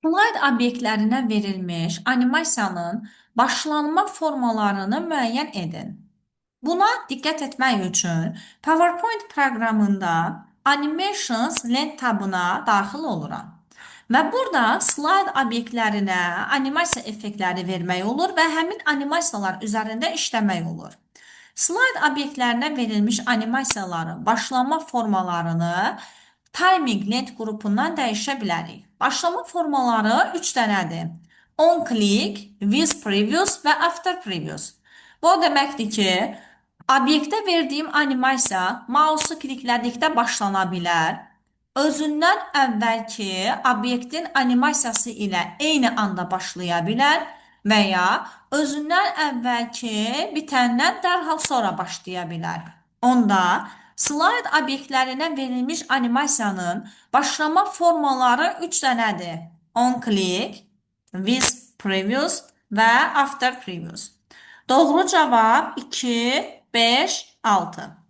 Slayd obyektlərinə verilmiş animasiyanın başlanma formalarını müəyyən edin. Buna diqqət etmək üçün PowerPoint proqramında Animations lent tabına daxil oluram. Və burada slayd obyektlərinə animasiya effektləri vermək olur və həmin animasiyalar üzərində işləmək olur. Slayd obyektlərinə verilmiş animasiyaların başlanma formalarını timing lent qrupundan dəyişə bilərik. Başlama formaları 3 dənədir. On click, with previous və after previous. Bu o deməkdir ki, obyektə verdiyim animasiya mausu kliklədikdə başlana bilər. Özündən əvvəlki obyektin animasiyası ilə eyni anda başlaya bilər və ya özündən əvvəlki bitəndən dərhal sonra başlaya bilər. Onda slayd obyektlərinə verilmiş animasiyanın başlama formaları 3 dənədir. On click, with previous və after previous. Doğru cavab 2, 5, 6.